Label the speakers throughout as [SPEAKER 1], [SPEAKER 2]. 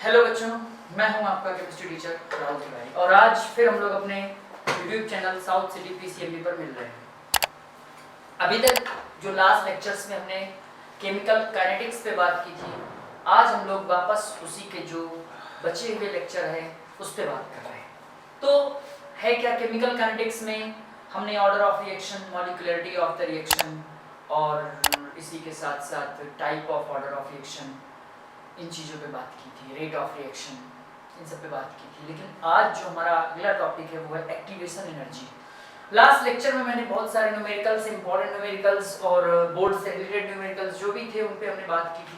[SPEAKER 1] Hello बच्चों, मैं हूं आपका केमिस्ट्री टीचर राहुल तिवारी और आज फिर हम लोग अपने YouTube channel south city PCMB पर मिल रहे हैं। अभी तक जो लास्ट लेक्चर्स में हमने केमिकल काइनेटिक्स पे बात की थी, आज हम लोग वापस उसी के जो बचे हुए लेक्चर हैं उस पर बात कर रहे हैं। तो है क्या केमिकल काइनेटिक्स में हमने order of reaction, molecularity of the reaction और इसी के साथ साथ type of order of reaction, इन चीज़ों पे बात की थी, रेट ऑफ रिएक्शन, इन सब पे बात की थी। लेकिन आज जो हमारा अगला टॉपिक है वो है एक्टिवेशन एनर्जी। लास्ट लेक्चर में मैंने बहुत सारे न्यूमेरिकल्स, इंपॉर्टेंट न्यूमेरिकल्स और बोर्ड से रिलेटेड न्यूमेरिकल्स जो भी थे उन पे हमने बात की थी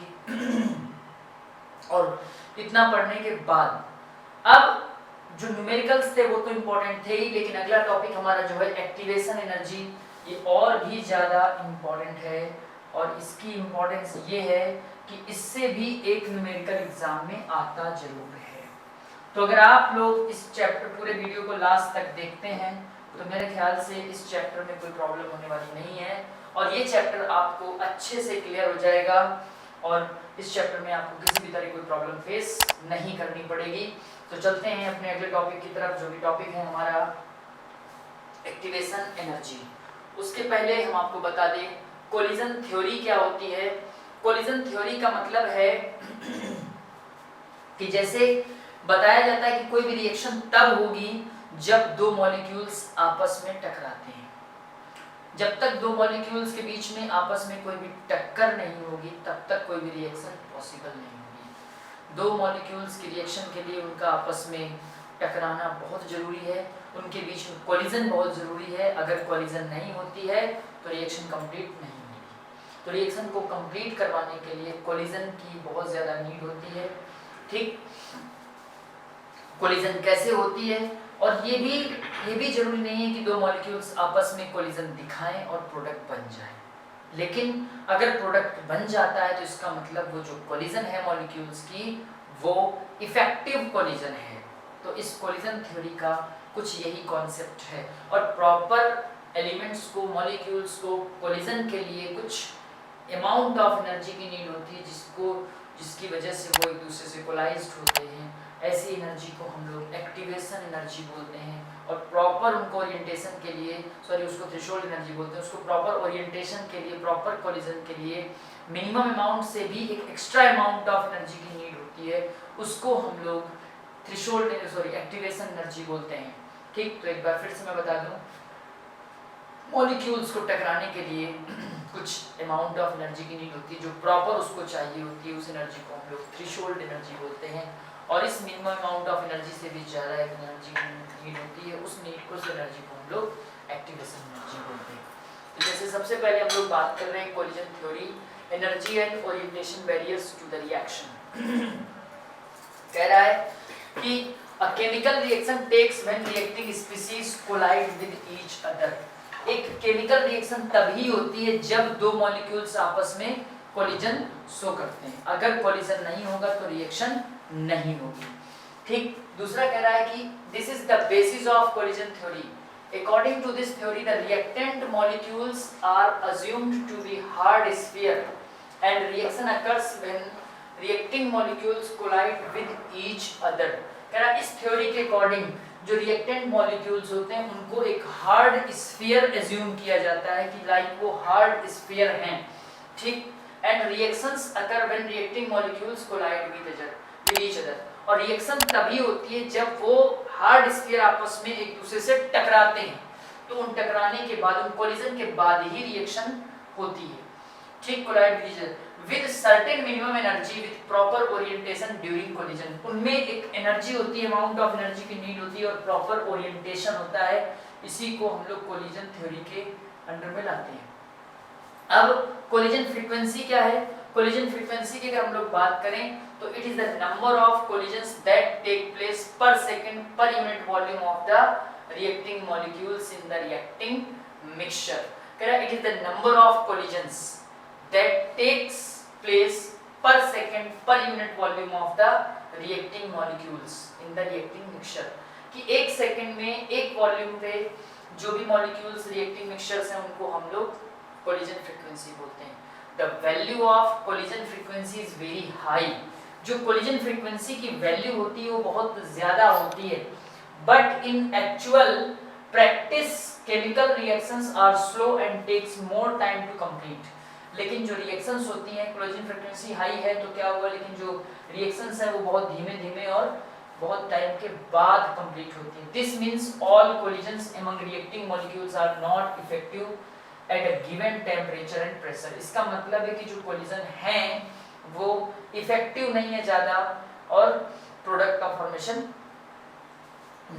[SPEAKER 1] और इतना पढ़ने के बाद अब जो न्यूमेरिकल्स थे वो तो इम्पोर्टेंट थे ही, लेकिन अगला टॉपिक हमारा जो है एक्टिवेशन एनर्जी, ये और भी ज़्यादा इम्पोर्टेंट है। और इसकी इम्पोर्टेंस ये है कि इससे भी एक न्यूमेरिकल एग्जाम में आता जरूर है। तो अगर आप लोग इस चैप्टर पूरे वीडियो को लास्ट तक देखते हैं तो मेरे ख्याल से इस चैप्टर में कोई प्रॉब्लम होने वाली नहीं है और ये चैप्टर आपको अच्छे से क्लियर हो जाएगा और इस चैप्टर में आपको किसी भी तरह की कोई प्रॉब्लम फेस नहीं करनी पड़ेगी। तो चलते हैं अपने अगले टॉपिक की तरफ, जो भी टॉपिक है हमारा एक्टिवेशन एनर्जी। उसके पहले हम आपको बता दें कोलिजन थ्योरी क्या होती है। कोलिजन थ्योरी का मतलब है कि जैसे बताया जाता है कि कोई भी रिएक्शन तब होगी जब दो मॉलिक्यूल्स आपस में टकराते हैं। जब तक दो मॉलिक्यूल्स के बीच में आपस में कोई भी टक्कर नहीं होगी तब तक कोई भी रिएक्शन पॉसिबल नहीं होगी। दो मॉलिक्यूल्स की रिएक्शन के लिए उनका आपस में टकराना बहुत जरूरी है, उनके बीच में कोलिजन बहुत जरूरी है। अगर कोलिजन नहीं होती है तो रिएक्शन कंप्लीट नहीं होगी। तो रिएक्शन को कंप्लीट करवाने के लिए कोलिजन की बहुत ज़्यादा नीड होती है। ठीक, कोलिजन कैसे होती है और ये भी जरूरी नहीं है कि दो मॉलिक्यूल्स आपस में कोलिजन दिखाएं और प्रोडक्ट बन जाए। लेकिन अगर प्रोडक्ट बन जाता है तो इसका मतलब वो जो कोलिजन है मॉलिक्यूल्स की वो इफेक्टिव कोलिजन है। तो इस कोलिजन थ्योरी का कुछ यही कॉन्सेप्ट है और प्रॉपर एलिमेंट्स को, मॉलिक्यूल्स को कोलिजन के लिए कुछ अमाउंट ऑफ एनर्जी की नीड होती है जिसकी वजह से वो एक दूसरे से कोलाइज्ड होते हैं। ऐसी एनर्जी को हम लोग एक्टिवेशन एनर्जी बोलते हैं और प्रॉपर उनको ओरिएंटेशन के लिए, उसको थ्रेशोल्ड एनर्जी बोलते हैं। उसको प्रॉपर ओरिएंटेशन के लिए, प्रॉपर कोलिजन के लिए मिनिमम अमाउंट से भी एक एक्स्ट्रा अमाउंट ऑफ एनर्जी की नीड होती है, उसको हम लोग एक्टिवेशन एनर्जी बोलते हैं। ठीक, तो एक बार फिर से मैं बता दूं, मॉलिक्यूल्स को टकराने के लिए कुछ अमाउंट ऑफ एनर्जी की नीड होती है जो प्रॉपर उसको चाहिए होती है। उस एनर्जी को हम लोग थ्रेशोल्ड एनर्जी बोलते हैं और इस मिनिमम अमाउंट ऑफ एनर्जी से भी ज़्यादा एनर्जी की नीड होती है, उस एनर्जी को हम लोग एक्टिवेशन एनर्जी बोलते हैं। तो जैसे सबसे पहले हम लोग बात कर रहे हैं collision theory, energy and orientation barriers to the reaction. कह रहा है कि a chemical reaction takes when reacting species collide with each other। एक केमिकल रिएक्शन तभी होती है जब दो मॉलिक्यूल्स आपस में कोलिजन शो करते हैं। अगर कोलिजन नहीं होगा तो रिएक्शन नहीं होगी। ठीक, दूसरा कह रहा है कि this is the basis of collision theory. According to this theory the reactant molecules are assumed to be hard sphere and reaction occurs when reacting molecules collide with each other। कह रहा इस थ्योरी के according जो reactant molecules होते हैं उनको एक hard sphere assume किया जाता है कि लाइक वो हार्ड स्फीयर हैं। ठीक, and reactions occur when reacting molecules collide with each other. और रिएक्शन तभी होती है जब वो हार्ड स्फीयर आपस में एक दूसरे से टकराते हैं। तो उन टकराने के बाद, उन कोलिजन के बाद ही रिएक्शन होती है। ठीक, collide with each other with certain minimum energy with proper orientation during collision। उनमें एक एनर्जी होती है, अमाउंट ऑफ एनर्जी की नीड होती है और प्रॉपर ओरिएंटेशन होता है। इसी को हम लोग कोलिजन थ्योरी के अंडर में लाते हैं। अब कोलिजन फ्रीक्वेंसी क्या है? कोलिजन फ्रीक्वेंसी की अगर हम लोग बात करें तो it is the number of collisions that take place per second per unit volume of the reacting molecules in the reacting mixture. कह रहा है it is the number of collisions that takes place per second per unit volume of the reacting molecules in the reacting mixture। कि एक second में एक volume पे जो भी मॉलिक्यूल्स रिएक्टिंग मिक्सचर्स हैं उनको हम लोग कोलिजन फ्रीक्वेंसी बोलते हैं। The value of collision frequency is very high जो कोलिजन फ्रीक्वेंसी की वैल्यू होती है वो बहुत ज़्यादा होती है, but in actual practice chemical reactions are slow and takes more time to complete. लेकिन जो रिएक्शंस होती हैं, कोलिजन फ्रीक्वेंसी हाई है तो क्या हुआ, लेकिन जो रिएक्शंस है वो बहुत धीमे धीमे और बहुत टाइम के बाद कंप्लीट होती है। This means all collisions among reacting molecules are not effective at a given temperature and pressure. इसका मतलब है कि जो कोलिजन हैं वो इफेक्टिव नहीं है ज़्यादा और प्रोडक्ट का फॉर्मेशन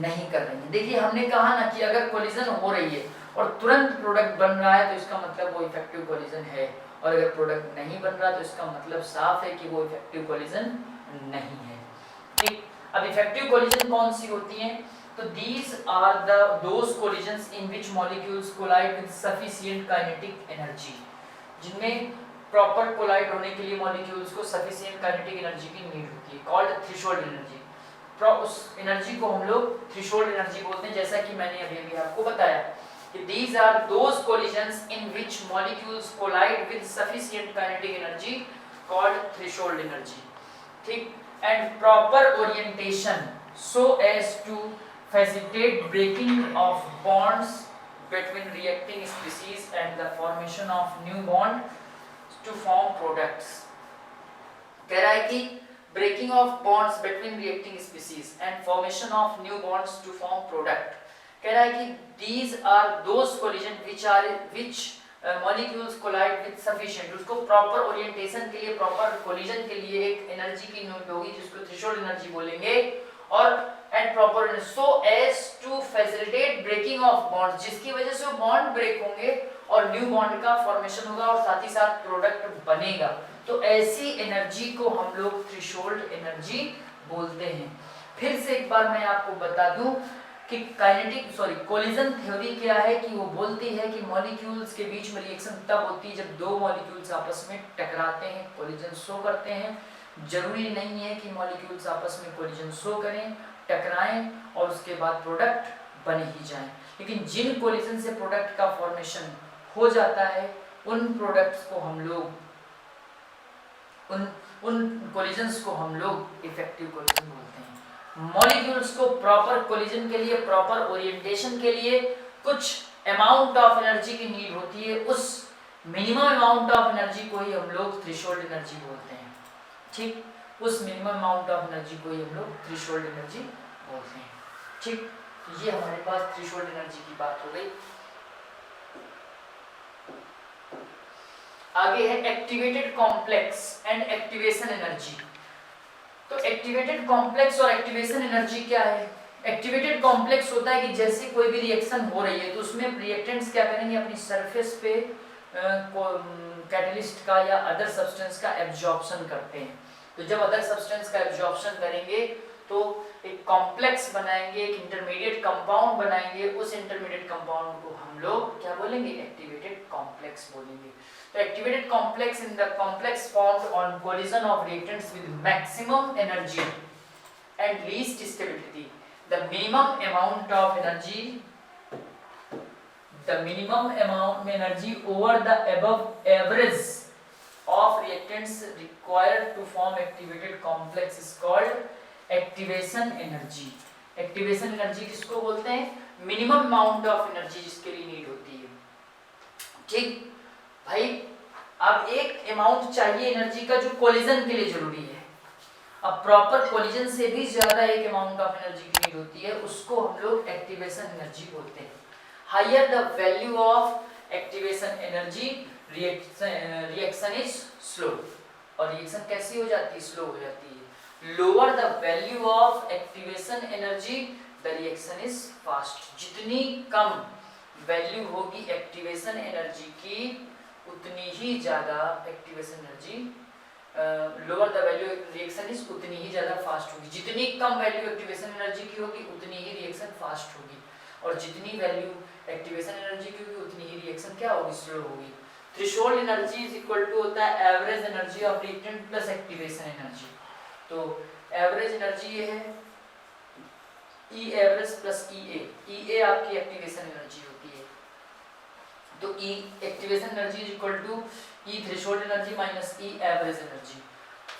[SPEAKER 1] नहीं कर रही है। देखिए हमने कहा ना कि अगर कोलिजन हो रही है और तुरंत प्रोडक्ट बन रहा है तो इसका मतलब वो इफेक्टिव कोलिजन है, और अगर प्रोडक्ट नहीं बन रहा तो इसका मतलब साफ है कि वो इफेक्टिव कोलिजन नहीं है। ठीक, अब इफेक्टिव कोलिजन कौन सी होती हैं? तो these are those collisions in which molecules collide with sufficient kinetic energy, जिनमें प्रॉपर कोलाइड होने के लिए मॉलिक्यूल्स को सफिशिएंट काइनेटिक एनर्जी की नीड होती है, कॉल्ड थ्रेशोल्ड एनर्जी। उस एनर्जी को हम लोग थ्रेशोल्ड एनर्जी बोलते हैं, जैसा कि मैंने अभी अभी आपको बताया कि these are those collisions in which molecules collide with sufficient kinetic energy called threshold energy। ठीक, and proper orientation so as to facilitate breaking of bonds between reacting species and the formation of new bond to form products। कह रहा है कि breaking of bonds between reacting species and formation of new bonds to form product। कह रहा है कि these are those collision which molecules collide with sufficient, उसको proper orientation के लिए, proper collision के लिए एक एनर्जी की नीड होगी जिसको थ्रेशोल्ड एनर्जी बोलेंगे, और and proper so as to facilitate breaking of bonds, जिसकी वजह से वो बॉन्ड ब्रेक होंगे और न्यू बॉन्ड का फॉर्मेशन होगा और साथ ही साथ प्रोडक्ट बनेगा। तो ऐसी एनर्जी को हम लोग थ्रेशोल्ड एनर्जी बोलते हैं। फिर से एक बार मैं आपको बता दूं कि कोलिजन थ्योरी क्या है, कि वो बोलती है कि मॉलिक्यूल्स के बीच में रिएक्शन तब होती है जब दो मॉलिक्यूल्स आपस में टकराते हैं, कोलिजन शो करते हैं। जरूरी नहीं है कि मॉलिक्यूल्स आपस में कोलिजन शो करें, टकराएं और उसके बाद प्रोडक्ट बन ही जाए, लेकिन जिन कोलिजन से प्रोडक्ट का फॉर्मेशन हो जाता है उन प्रोडक्ट्स को हम लोग उन कोलिजन्स को हम लोग इफेक्टिव कोलिजन बोलते हैं। मॉलिक्यूल्स को प्रॉपर कोलिजन के लिए, प्रॉपर ओरिएंटेशन के लिए कुछ अमाउंट ऑफ एनर्जी की नीड होती है, उस मिनिमम अमाउंट ऑफ एनर्जी को ही हम लोग थ्रेशोल्ड एनर्जी बोलते हैं। ठीक, उस मिनिमम अमाउंट ऑफ एनर्जी को ही हम लोग थ्रेशोल्ड एनर्जी बोलते हैं। ठीक, तो ये हमारे पास थ्रेशोल्ड एनर्जी की बात हो गई। आगे है activated complex and activation energy. तो एक्टिवेटेड कॉम्प्लेक्स और एक्टिवेशन एनर्जी क्या है? एक्टिवेटेड कॉम्प्लेक्स होता है कि जैसे कोई भी रिएक्शन हो रही है तो उसमें रिएक्टेंट्स क्या करेंगे, अपनी सरफेस पे कैटलिस्ट का या अदर सब्सटेंस का एब्जॉर्प्शन करते हैं। तो जब अदर सब्सटेंस का एब्जॉर्प्शन करेंगे तो एक कॉम्प्लेक्स बनाएंगे, एक इंटरमीडिएट कंपाउंड बनाएंगे, उस इंटरमीडिएट कंपाउंड को हम लोग क्या बोलेंगे, एक्टिवेटेड कॉम्प्लेक्स बोलेंगे। तो activated complex in the complex formed on collision of reactants with maximum energy and least stability, the minimum amount of energy over the above average of reactants required to form activated complex is called activation energy। activation energy किसको बोलते हैं? Minimum amount of energy जिसके लिए need होती है। ठीक भाई, अब एक अमाउंट चाहिए एनर्जी का जो कोलिजन के लिए जरूरी है। अब प्रॉपर कोलिजन से भी ज्यादा एक अमाउंट ऑफ एनर्जी की नीड होती है, उसको हम लोग एक्टिवेशन एनर्जी बोलते हैं। Higher the value of activation energy, reaction is slow, और रिएक्शन कैसी हो जाती है, स्लो हो जाती है। Lower the value of activation energy, the reaction is fast. जितनी कम वैल्यू होगी एक्टिवेशन एनर्जी की उतनी ही ज्यादा activation energy, lower the value reaction is, उतनी ही ज्यादा फास्ट होगी। जितनी कम वैल्यू एक्टिवेशन एनर्जी की होगी उतनी ही रिएक्शन फास्ट होगी, और जितनी वैल्यू एक्टिवेशन एनर्जी की होगी उतनी ही रिएक्शन क्या होगी, स्लो होगी। Threshold energy is equal to होता है average energy of reactant plus activation energy. तो एवरेज एनर्जी ये है ई एवरेज प्लस ई ए आपकी एक्टिवेशन एनर्जी होती है। तो E activation energy is equal to E threshold energy minus E average energy.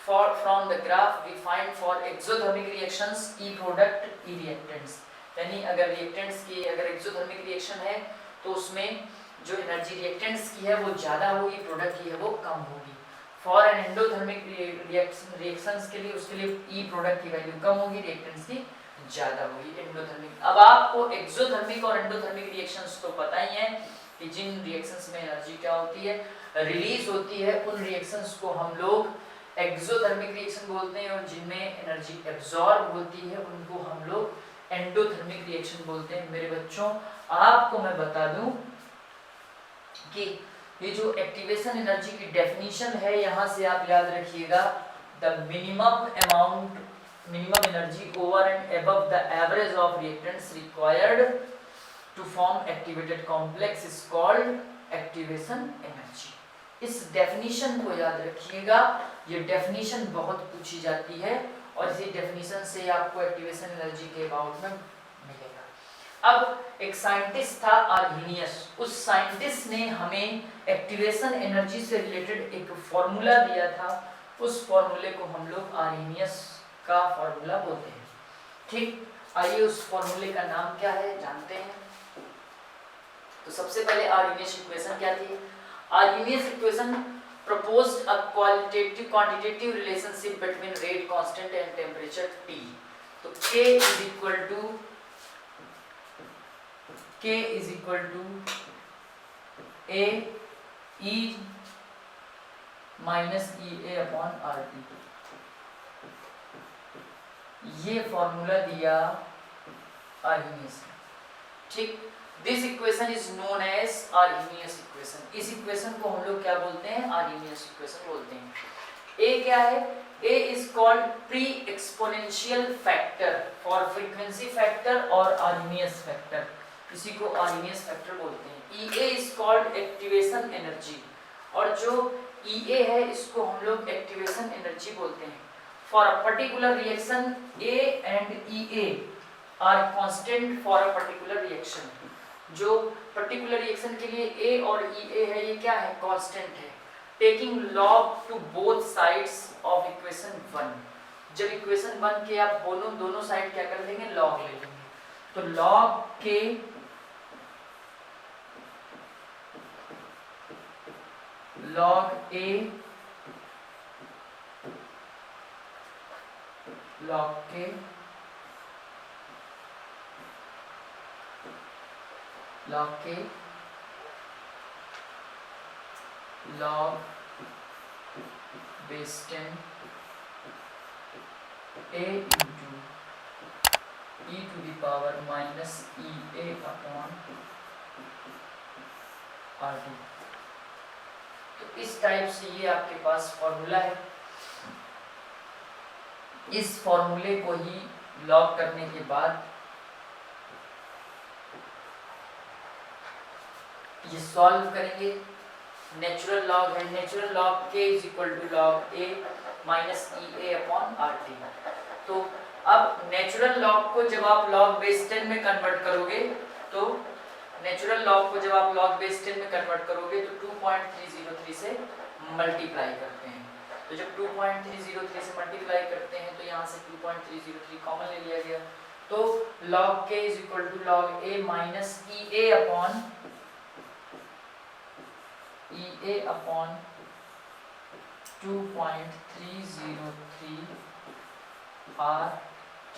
[SPEAKER 1] from the graph we find for exothermic reactions E product E reactants, यानी अगर reactants की अगर एक्सोथर्मिक रिएक्शन है तो उसमें जो एनर्जी रिएक्टेंट्स की है वो ज़्यादा होगी, प्रोडक्ट की है वो कम होगी। फॉर एन एंडोथर्मिक रिएक्शंस के लिए उसके लिए ई प्रोडक्ट की वैल्यू कम होगी, रिएक्टेंट्स की ज़्यादा होगी एंडोथर्मिक। अब आपको एक्सोथर्मिक और एंडोथर्मिक रिएक्शंस तो पता ही है कि जिन रिएक्शंस में एनर्जी क्या होती है, रिलीज होती है, उन रिएक्शंस को हम लोग एक्सोथर्मिक रिएक्शन बोलते हैं, और जिनमें एनर्जी एब्जॉर्ब होती है उनको हम लोग एंडोथर्मिक रिएक्शन बोलते हैं। मेरे बच्चों आपको मैं बता दूं कि ये जो एक्टिवेशन एनर्जी की डेफिनेशन है, यहाँ से आप याद रखिएगा, the minimum energy over and above the average of reactants required to form activated complex is called activation energy. इस डेफिनेशन को याद रखिएगा, ये डेफिनेशन बहुत पूछी जाती है और इसी डेफिनेशन से आपको एक्टिवेशन एनर्जी के अबाउट में मिलेगा। अब एक साइंटिस्ट था आर्हीनियस, उस साइंटिस्ट ने हमें एक्टिवेशन एनर्जी से रिलेटेड एक फॉर्मूला दिया था, उस फॉर्मूले को हम लोग आर्हीनियस का फॉर्मूला बोलते हैं। ठीक, आइए उस फॉर्मूले का नाम क्या है जानते हैं। तो सबसे पहले आर्हीनियस इक्वेशन क्या थी? Arrhenius equation proposed a quantitative relationship between rate constant and temperature T. तो K is equal to A E minus EA upon RT। ये फॉर्मूला दिया आर्हीनियस। ठीक, this equation is known as Arrhenius equation. इस equation को हम लोग क्या बोलते हैं? आर्हीनियस इक्वेशन बोलते हैं। ए क्या है? A is called pre exponential factor for frequency factor और आर्हीनियस फैक्टर, इसी को आर्हीनियस फैक्टर बोलते हैं। E A is called activation energy, और जो ई ए है इसको हम लोग एक्टिवेशन एनर्जी बोलते हैं। For a particular reaction A and E A R constant for a particular reaction. जो पर्टिकुलर रिएक्शन के लिए ए और ई ए है, ये क्या है? कांस्टेंट है। Taking log to both sides of equation 1। जब इक्वेशन 1 के आप दोनों साइड क्या कर लेंगे? लॉग ले लेंगे। तो लॉग के लॉग ए लॉग के log base 10 a into e to the power minus EA upon RT। तो इस टाइप से ये आपके पास फॉर्मूला है। इस फॉर्मूले को ही लॉग करने के बाद ये सॉल्व करेंगे। नेचुरल लॉग है, natural log k is equal to log a minus EA upon RT। तो अब नेचुरल लॉग को जब आप लॉग बेस 10 में कन्वर्ट करोगे, तो नेचुरल लॉग को जब आप लॉग बेस 10 में कन्वर्ट करोगे तो 2.303 से मल्टीप्लाई करते हैं। तो जब 2.303 से मल्टीप्लाई करते हैं तो यहाँ से 2.303 कॉमन ले लिया गया, तो log k is equal to log a minus EA upon EA upon 2.303 RT।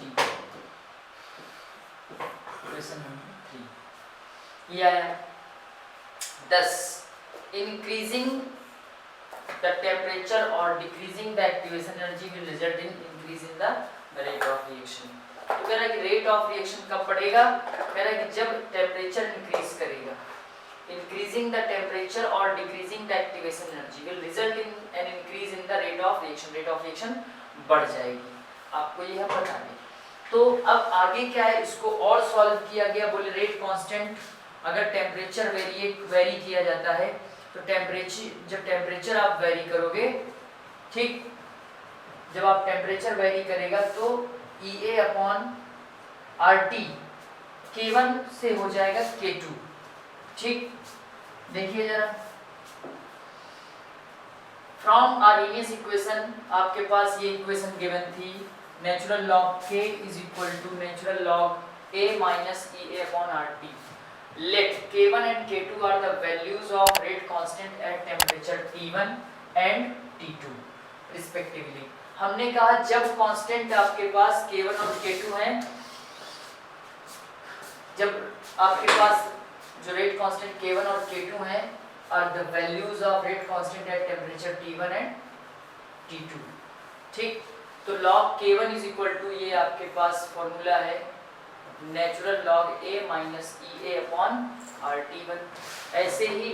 [SPEAKER 1] Question number 3 ये आया। 10 increasing the temperature or decreasing the activation energy will result in increase in the rate of reaction। तो कह रहा है कि rate of reaction कब बढ़ेगा? कह रहा है कि जब टेम्परेचर इंक्रीज करेगा। इंक्रीजिंग द टेम्परेचर और decreasing the activation energy will result in an increase in the rate of reaction. Rate of reaction बढ़ जाएगी, आपको यह पता है। तो अब आगे क्या है, इसको और सॉल्व किया गया। बोले रेट कांस्टेंट, अगर टेम्परेचर वेरी किया जाता है तो जब टेम्परेचर आप वेरी करोगे, ठीक, जब आप टेम्परेचर वेरी करेगा तो EA अपॉन RT K1 से हो जाएगा K2। ठीक, देखिए जरा, फ्रॉम आर्हेनियस इक्वेशन आपके पास ये इक्वेशन गिवन थी, natural log k is equal to natural log a minus E A upon R T. Let K1 and K2 are the values of rate constant at temperature T1 and T2 respectively. हमने कहा जब constant आपके पास K1 और K2 हैं, जब आपके पास जो rate constant K1 और K2 हैं are the values of rate constant at temperature T1 and T2. ठीक, तो log K1 is equal to, ये आपके पास फॉर्मूला है, natural log a minus E A upon R T one. ऐसे ही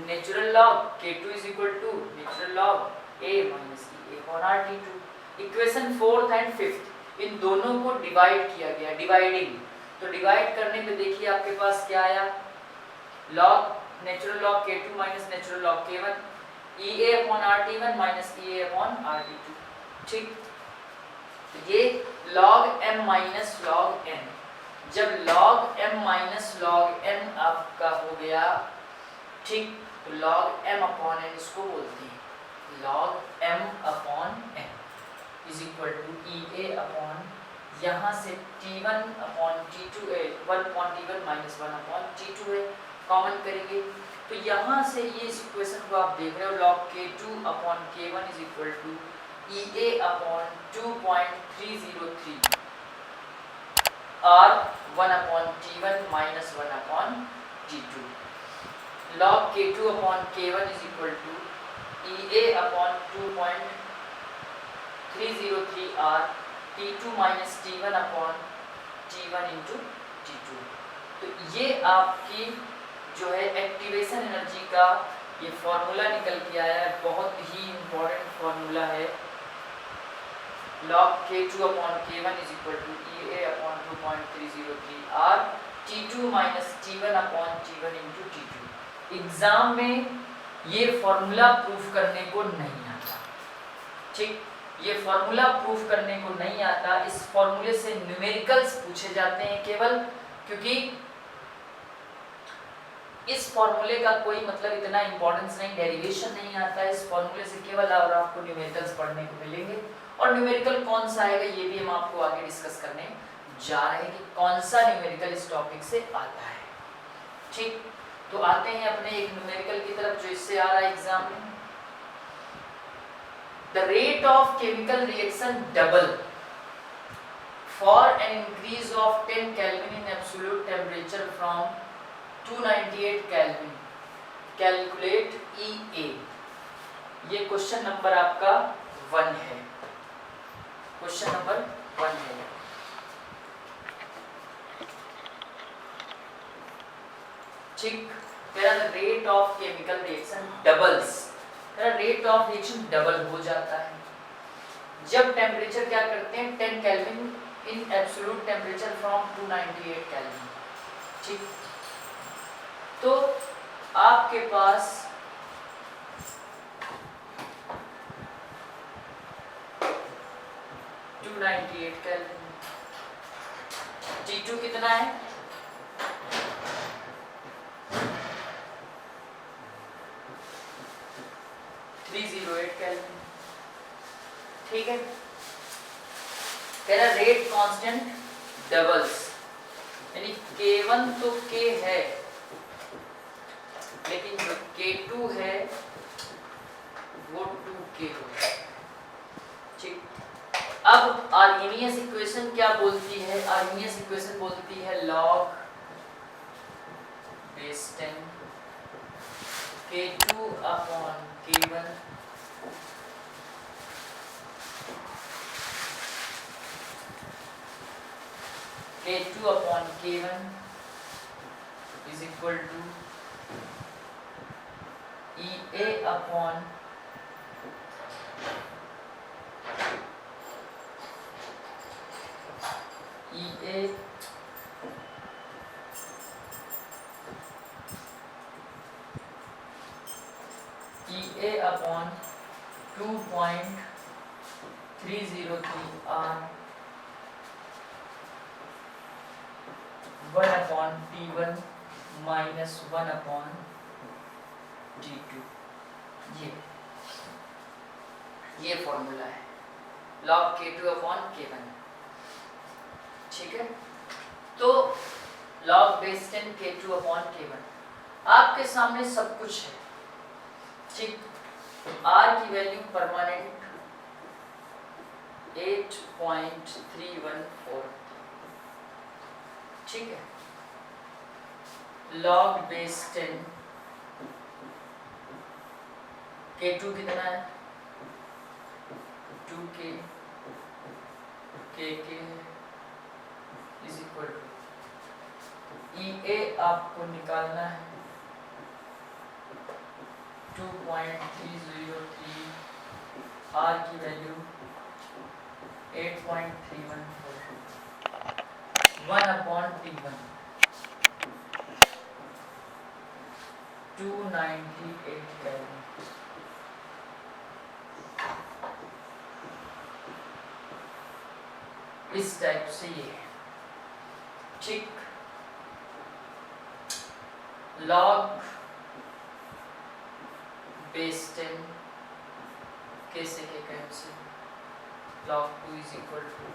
[SPEAKER 1] natural log K2 is equal to natural log a minus E A upon R T two. Equation 4th and 5th इन दोनों को divide किया गया, dividing. तो divide करने पे देखिए आपके पास क्या आया, log natural log K2 minus natural log K1 E A upon R T one minus E A upon R T two. ठीक, ये log m minus log n. जब log m minus log n आपका हो गया, ठीक, तो log m अपॉन n इसको बोलते हैं. log m अपॉन n is equal to E A upon, यहाँ से t1 अपॉन t2 है, 1 upon t1 minus 1 upon t2 है, कॉमन करेंगे तो यहाँ से ये इस इक्वेशन को आप देख रहे हो, log k2 upon k1 is equal to E A upon 2.303 r 1 upon t1 minus 1 upon t2. log k2 upon k1 is equal to ea upon 2.303 r t2 minus t1 upon t1 into t2. तो ये आपकी जो है activation energy का ये formula निकल के आया है, बहुत ही इम्पोर्टेंट फॉर्मूला है. log k2 upon k1 is equal to ea upon 2.303 r t2 minus t1 upon t1 into t2. Exam में ये फॉर्मूला प्रूफ करने को नहीं आता. ठीक, ये फॉर्मूला प्रूफ करने को नहीं आता. इस फॉर्मूले से न्यूमेरिकल्स पूछे जाते हैं केवल, क्योंकि इस फॉर्मूले का कोई मतलब इतना इंपॉर्टेंस नहीं, डेरिवेशन नहीं आता. इस फॉर्मूले से केवल और आपको न्यूमेरिकल्स पढ़ने को मिलेंगे. और न्यूमेरिकल कौन सा आएगा ये भी हम आपको आगे डिस्कस करने जा रहे हैं कि कौन सा न्यूमेरिकल इस टॉपिक से आता है. ठीक, तो आते हैं अपने एक न्यूमेरिकल की तरफ जो इससे आ रहा है एग्जाम में. The rate of chemical reaction double for an increase of 10 kelvin in absolute temperature from 298 kelvin, calculate EA. ये क्वेश्चन नंबर आपका 1 है. क्वेश्चन नंबर 1 है. ठीक, तेरा rate of chemical reaction doubles, तेरा रेट ऑफ रिएक्शन डबल हो जाता है जब टेम्परेचर क्या करते हैं 10 kelvin in absolute temperature from 298 kelvin. ठीक, तो आपके पास केल्विन, T2 कितना है 308 केल्विन. ठीक है, तेरा रेट कांस्टेंट डबल्स, यानी K1 तो K है लेकिन जो K2 है वो 2K होगा. ठीक, अब आर्हेनियस इक्वेशन क्या बोलती है, आर्हेनियस इक्वेशन बोलती है log base 10 K2 upon K1 K2 upon K1 is equal to EA upon EA upon 2.303 R 1 upon T1 minus 1 upon T2. ये ये फॉर्मूला है log K2 अपॉन K1, ठीक है। तो log base 10 K2 upon K1, आपके सामने सब कुछ है, ठीक। R की वैल्यू परमानेंट 8.314, ठीक है। log बेस 10 K2 कितना है 2K, KK is equal to EA आपको निकालना है 2.303, R की वैल्यू 8.314, 1 अपॉन T1 298 केल्विन। इस टाइप से ये है, ठीक। log बेस 10 कैसे के cancel, log 2 is equal to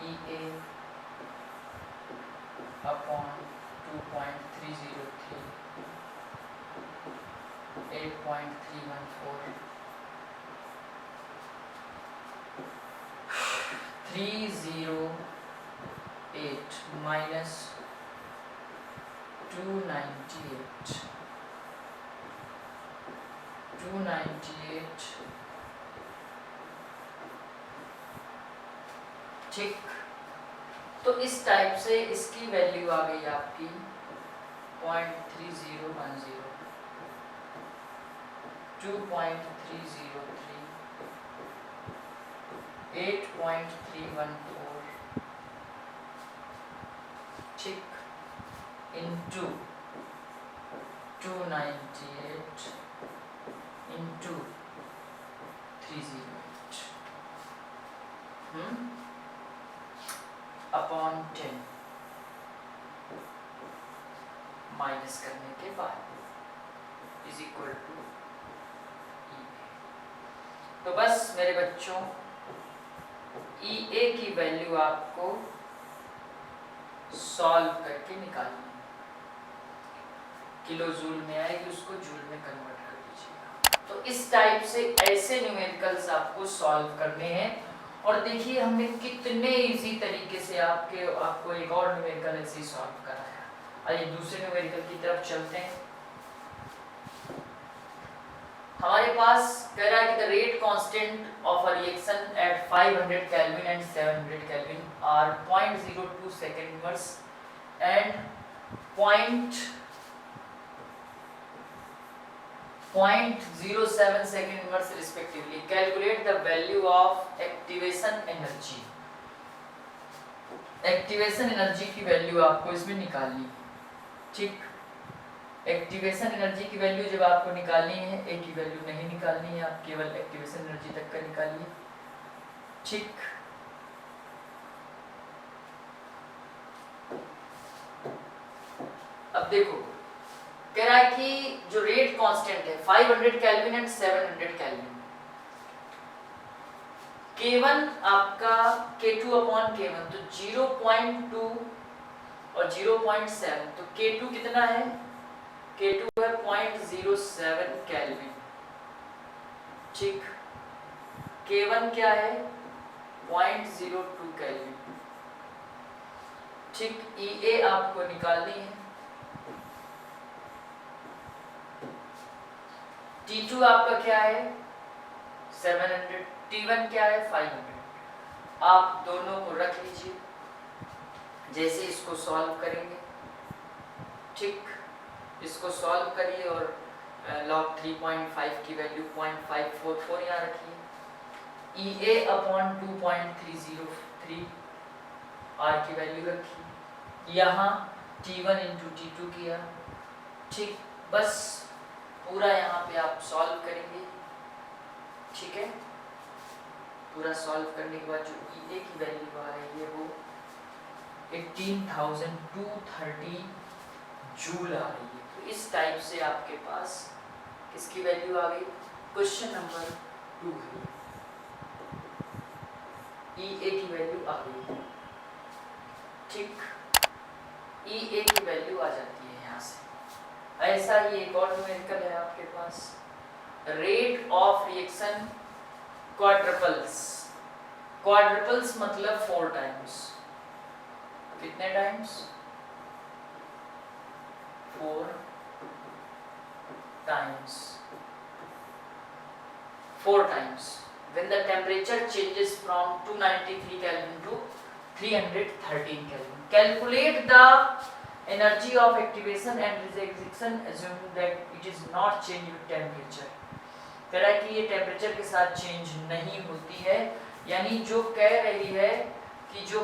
[SPEAKER 1] EA upon 2.303, 8.314, 308 minus 298, 298, ठीक। तो इस टाइप से इसकी वैल्यू आ गई आपकी 0.3010, 2.303, 8.314, ठीक, into 298 into 308 अपॉन 10 माइनस करने के बाद इज इक्वल टू E। तो बस मेरे बच्चों EA की वैल्यू आपको सॉल्व करके निकालनी है, किलो जूल में आएगी, उसको जूल में कन्वर्ट कर दीजिएगा। तो इस टाइप से ऐसे न्यूमेरिकल्स आपको सॉल्व करने हैं। और देखिए हमने कितने इजी तरीके से आपको एक और न्यूमेरिकल ऐसे सॉल्व कराया। आइए दूसरे न्यूमेरिकल की तरफ चलते हैं। हमारे पास कह रहा है कि the rate constant of a reaction at 500 kelvin and 700 kelvin are 0.02 second inverse and 0.07 second inverse respectively. Calculate the value of activation energy. Activation energy की वैल्यू आपको इसमें निकालनी है, ठीक। एक्टिवेशन एनर्जी की वैल्यू जब आपको निकालनी है, ए की वैल्यू नहीं निकालनी है, आप केवल एक्टिवेशन एनर्जी तक का निकालिए, ठीक। अब देखो कह रहा है कि जो रेट कांस्टेंट है 500 केल्विन एंड 700 केल्विन, K1 आपका K2 अपॉन K1, तो 0.2 और 0.7, तो K2 कितना है, K2 है 0.07 केल्विन, ठीक। K1 क्या है 0.02 केल्विन, ठीक। EA आपको निकालनी है। T2 आपका क्या है 700, T1 क्या है 500। आप दोनों को रख लीजिए, जैसे इसको सॉल्व करेंगे, ठीक। इसको सॉल्व करिए और log 3.5 की वैल्यू 0.544 यहाँ रखिए। EA अपॉन 2.303 R की वैल्यू रखी, यहाँ T1 इंटू T2 किया, ठीक। बस पूरा यहाँ पे आप सॉल्व करेंगे, ठीक है। पूरा सॉल्व करने के बाद जो EA की वैल्यू आ रही है वो 18,230 जूल आ रही है। तो इस टाइप से आपके पास किसकी वैल्यू आ गई क्वेश्चन नंबर 2 है, EA की वैल्यू आ गई है, ठीक, EA की वैल्यू आ जाती है यहाँ से। ऐसा ही एक और न्यूमेरिकल है आपके पास, रेट ऑफ रिएक्शन क्वाड्रपल्स। क्वाड्रपल्स मतलब 4 टाइम्स, कितने times? 4 times, 4 times when the temperature changes from 293 Kelvin to 313 Kelvin. Calculate the energy of activation and rejection assuming that it is not changed with temperature. कह रहा है कि ये temperature के साथ change नहीं होती है, यानी जो कह रही है कि जो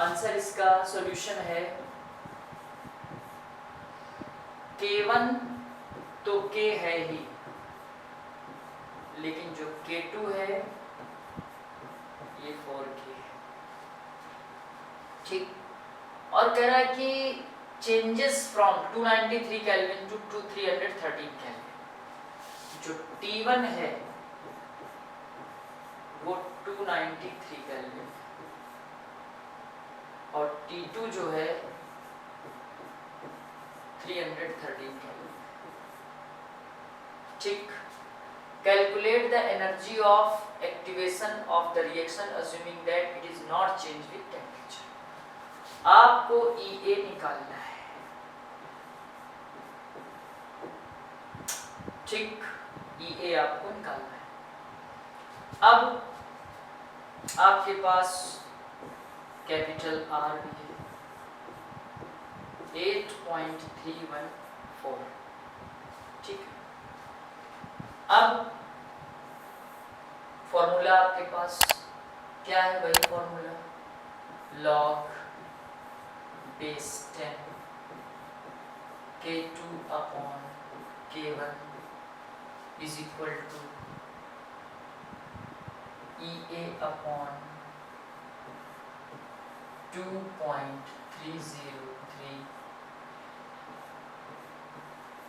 [SPEAKER 1] आंसर इसका सॉल्यूशन है K1 तो K है ही, लेकिन जो K2 है ये 4K है, ठीक। और कह रहा है कि changes from 293 kelvin to 313 kelvin, जो T1 है वो 293 केल्विन और T2 जो है 313 केल्विन, ठीक। Calculate the energy of activation of the reaction assuming that it is not changed with temperature. आपको EA निकालना है, ठीक, EA आपको निकालना है। अब आपके पास कैपिटल R भी है, 8.314, ठीक है। अब फॉर्मूला आपके पास क्या है? वही formula, log base 10 K2 upon K1 is equal to EA upon 2.303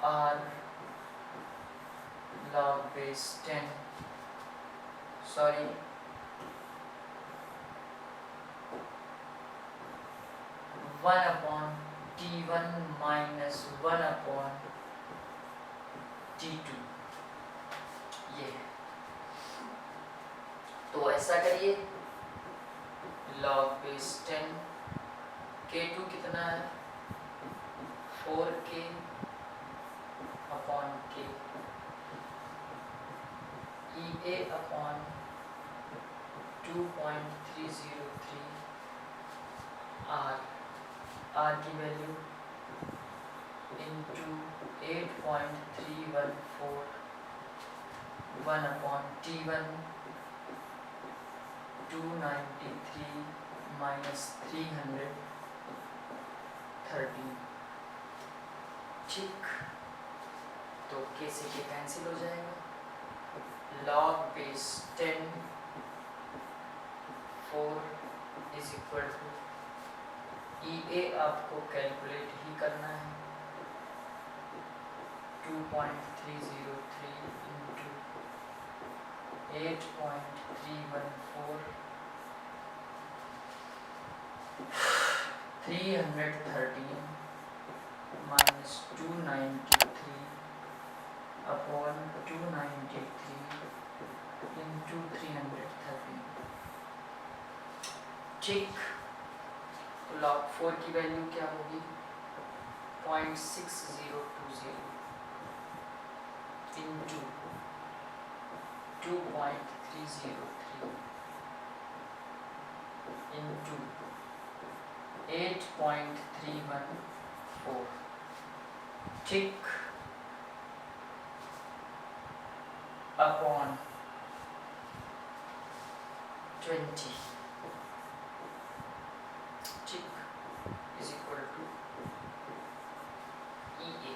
[SPEAKER 1] R log base 10, sorry, 1 upon T1 minus 1 upon T2, ये है। तो ऐसा करिए, log base 10 K2 कितना है? 4K upon K, EA upon 2.303 R की value into 8.314, 1 upon T1 293 minus 313, ठीक। तो K से K कैंसिल हो जाएगा, log base 10 4 is equal to EA आपको कैलकुलेट ही करना है, 2.303 into 8.314, 313 minus 293 upon 293 into 313, ठीक। तो log 4 की वैल्यू क्या होगी? 0.6020 into 2.303 into 8.314, ठीक, upon 20, ठीक, is equal to EA।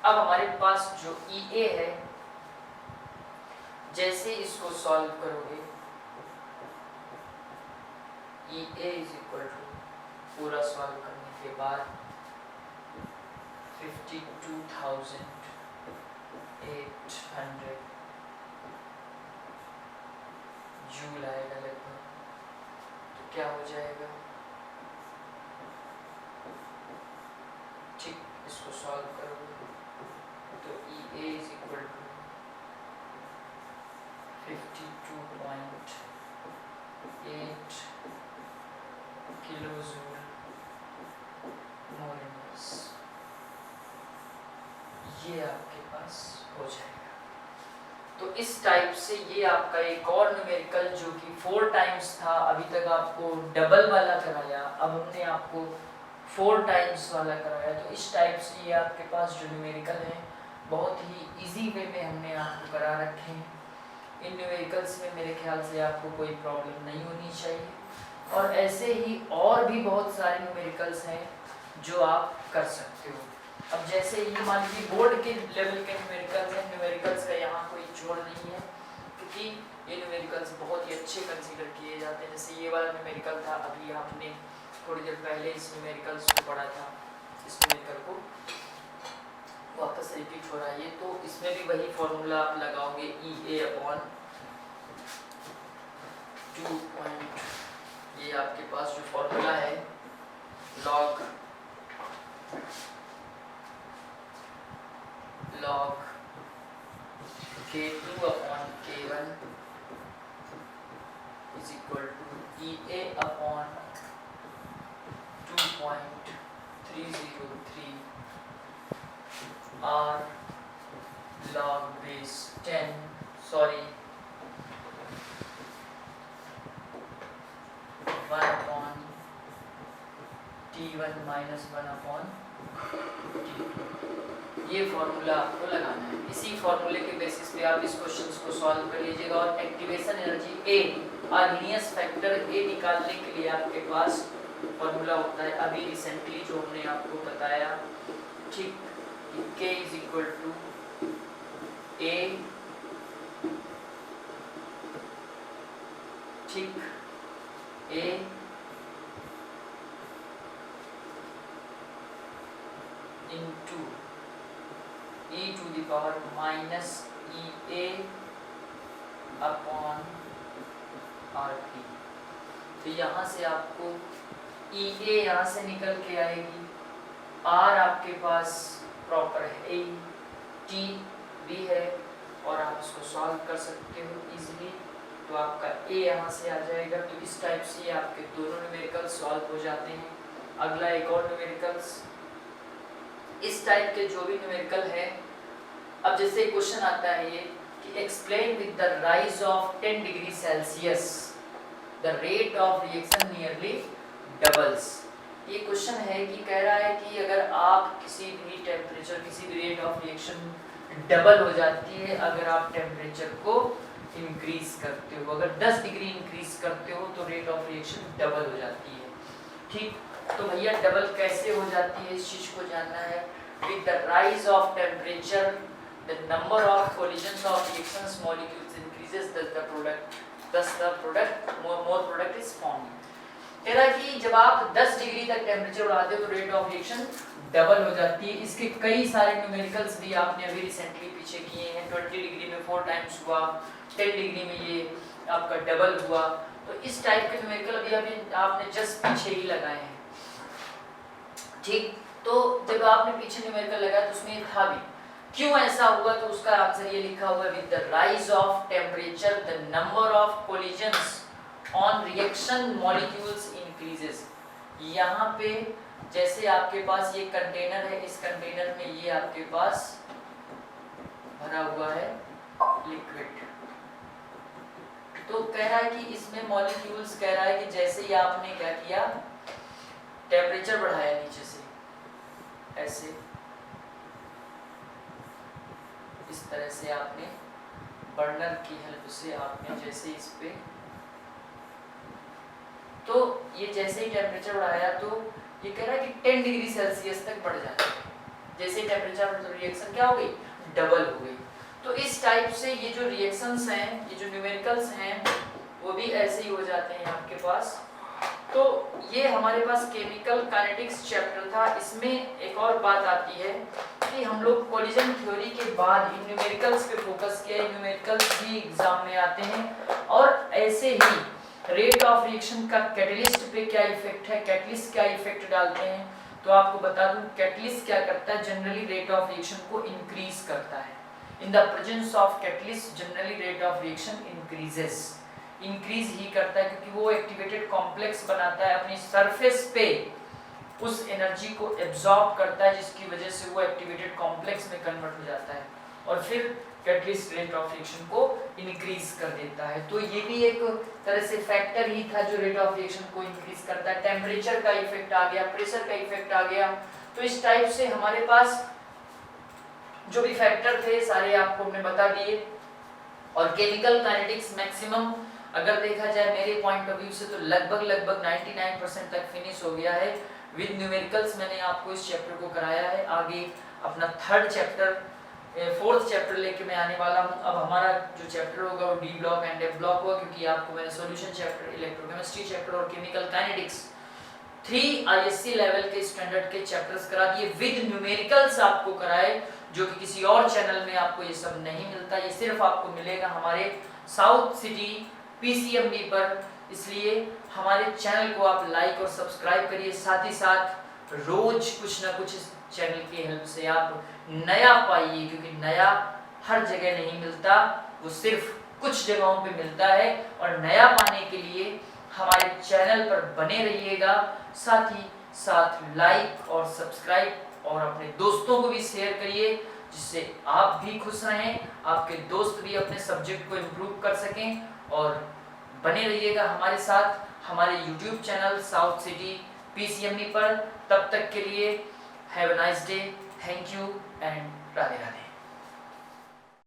[SPEAKER 1] अब हमारे पास जो EA है, जैसे इसको सॉल्व करोगे, EA is equal to पूरा सॉल्व करने के बाद 52,000 800 जूल आएगा लगभग। तो क्या हो जाएगा, ठीक, इसको सॉल्व करोगे तो EA is equal to 52.8 kilo joule mole inverse, ये आपके पास हो जाएगा। तो इस टाइप से ये आपका एक और न्यूमेरिकल जो कि 4 टाइम्स था, अभी तक आपको डबल वाला कराया, अब हमने आपको 4 टाइम्स वाला कराया। तो इस टाइप से ये आपके पास जो न्यूमेरिकल है बहुत ही इजी वे में हमने आपको करा रखे हैं। इन न्यूमेरिकल्स में मेरे ख्याल से आपको कोई प्रॉब्लम नहीं होनी चाहिए। और ऐसे ही और भी बहुत सारे न्यूमेरिकल्स हैं जो आप कर सकते हो। अब जैसे ये मान लीजिए बोर्ड के लेवल के न्यूमेरिकल्स हैं, न्यूमेरिकल्स का यहाँ कोई जोड़ नहीं है क्योंकि ये न्यूमेरिकल्स बहुत ही अच्छे कंसीडर किए जाते हैं। जैसे ये वाला न्यूमेरिकल था, अभी आपने थोड़ी देर पहले इस न्यूमेरिकल्स को पढ़ा था, इस न्यूमेरिकल को वापस रिपीट हो रहा है ये। तो इसमें भी वही फॉर्मूला आप लगाओगे, EA/2 पॉइंट, ये आपके पास जो फॉर्मूला है log K2/K1 is equal to EA/2.303 R log base 10, sorry, 1/T1 minus 1/T2। ये फॉर्मूला आपको लगाना है। इसी फॉर्मूले के बेसिस पे आप इस क्वेश्चंस को सॉल्व कर लीजिएगा। और activation energy A, Arrhenius factor A निकालने के लिए आपके पास फॉर्मूला होता है, अभी रिसेंटली जो हमने आपको बताया, ठीक, K is equal to A, ठीक, A into e to the power minus EA upon RT। तो यहाँ से आपको EA यहाँ से निकल के आएगी, R आपके पास प्रॉपर है A, T भी है और आप इसको सॉल्व कर सकते हो इजीली। तो आपका A यहाँ से आ जाएगा। तो इस टाइप से आपके दोनों न्यूमेरिकल सॉल्व हो जाते हैं। अगला एक और न्यूमेरिकल्स, इस टाइप के जो भी न्यूमेरिकल है, अब जैसे क्वेश्चन आता है ये कि explain with the rise of 10 degree Celsius the rate of reaction nearly doubles. ये क्वेश्चन है कि कह रहा है कि अगर आप किसी भी टेम्परेचर, किसी भी रेट ऑफ रिएक्शन डबल हो जाती है अगर आप टेम्परेचर को इंक्रीज करते हो। अगर 10 डिग्री इंक्रीज करते हो तो रेट ऑफ रिएक्शन डबल हो जाती है। ठीक, तो भैया डबल कैसे हो जाती है, इस चीज को जानना है। With the rise of temperature the number of collisions of reactions molecules increases, thus the product more product is formed। कह रहा है कि जब आप 10 डिग्री तक टेम्परेचर बढ़ाते हो तो रेट ऑफ रिएक्शन डबल हो जाती है। इसके कई सारे न्यूमेरिकल्स भी आपने अभी रिसेंटली पीछे किए हैं। 20 डिग्री में 4 टाइम्स हुआ, 10 डिग्री में ये आपका डबल हुआ। तो इस टाइप के न्यूमेरिकल अभी आपने जस्ट पीछे ही लगाए हैं। ठीक, तो जब आपने पीछे न्यूमेरिकल लगाया तो उसमें था भी क्यों ऐसा हुआ, तो उसका आंसर ये लिखा हुआ है, with the rise of temperature the number of collisions on reaction molecules increases. यहाँ पे जैसे आपके पास ये कंटेनर है, इस कंटेनर में ये आपके पास भरा हुआ है लिक्विड। तो कह रहा है कि इसमें मॉलिक्यूल्स, कह रहा है कि जैसे ही आपने क्या किया, टेम्परेचर बढ़ाया नीचे से ऐसे, इस तरह से आपने बर्नर की हेल्प से आपने जैसे इस पे, तो ये जैसे ही टेम्परेचर बढ़ाया तो ये कह रहा है कि 10 डिग्री सेल्सियस तक बढ़ जाता है। जैसे ही टेम्परेचर तो रिएक्शन क्या हो गई, डबल हो गई। तो इस टाइप से ये जो रिएक्शंस हैं, ये जो न्यूमेरिकल्स हैं, वो भी ऐसे ही हो जाते हैं आपके पास। तो ये हमारे पास केमिकल काइनेटिक्स चैप्टर था। इसमें एक और बात आती है बेसिकली हम लोग कोलिजन थ्योरी के बाद इन न्यूमेरिकल्स पे फोकस किया। न्यूमेरिकल्स भी एग्जाम में आते हैं और ऐसे ही रेट ऑफ रिएक्शन का कैटलिस्ट पे क्या इफेक्ट है, कैटलिस्ट क्या इफेक्ट डालते हैं। तो आपको बता दूं कैटलिस्ट क्या करता है, जनरली रेट ऑफ रिएक्शन को इंक्रीज करता है। In the presence of catalyst generally rate of reaction increase ही करता है, क्योंकि वो एक्टिवेटेड कॉम्प्लेक्स बनाता है, अपनी सरफेस पे उस एनर्जी को एब्जॉर्ब करता है, जिसकी वजह से वो एक्टिवेटेड कॉम्प्लेक्स में कन्वर्ट हो जाता है और फिर कैटलिस्ट रेट ऑफ रिएक्शन को इंक्रीज कर देता है। तो ये भी एक तरह से फैक्टर ही था जो रेट ऑफ रिएक्शन को इंक्रीज करता है। टेम्परेचर का इफेक्ट आ गया, प्रेशर का इफेक्ट आ गया। तो इस टाइप से हमारे पास जो भी फैक्टर थे सारे आपको हमने बता दिए। और केमिकल काइनेटिक्स मैक्सिमम अगर देखा जाए मेरे पॉइंट ऑफ व्यू से तो लगभग 99% तक फिनिश हो गया है। विद न्यूमेरिकल्स मैंने आपको इस चैप्टर को कराया है। आगे अपना फोर्थ चैप्टर लेके मैं आने वाला हूँ। अब हमारा जो चैप्टर होगा वो D block and F block होगा, क्योंकि आपको मैंने सॉल्यूशन चैप्टर, इलेक्ट्रोकेमिस्ट्री चैप्टर और केमिकल काइनेटिक्स 3 ISC लेवल के स्टैंडर्ड के चैप्टर्स करा दिए, विद न्यूमेरिकल्स आपको कराए, जो कि किसी और चैनल में आपको ये सब नहीं मिलता। ये सिर्फ आपको मिलेगा हमारे साउथ सिटी PCMB पर। इसलिए हमारे चैनल को आप लाइक और सब्सक्राइब करिए, साथ ही साथ रोज कुछ ना कुछ इस चैनल की हेल्प से आप नया पाइए, क्योंकि नया हर जगह नहीं मिलता, वो सिर्फ कुछ जगहों पे मिलता है। और नया पाने के लिए हमारे चैनल पर बने रहिएगा, साथ ही साथ लाइक और सब्सक्राइब और अपने दोस्तों को भी शेयर करिए, जिससे आप भी खुश रहें, आपके दोस्त भी अपने सब्जेक्ट को इम्प्रूव कर सकें। और बने रहिएगा हमारे साथ हमारे YouTube channel south city PCMB पर। तब तक के लिए have a nice day, thank you and Radhe Radhe.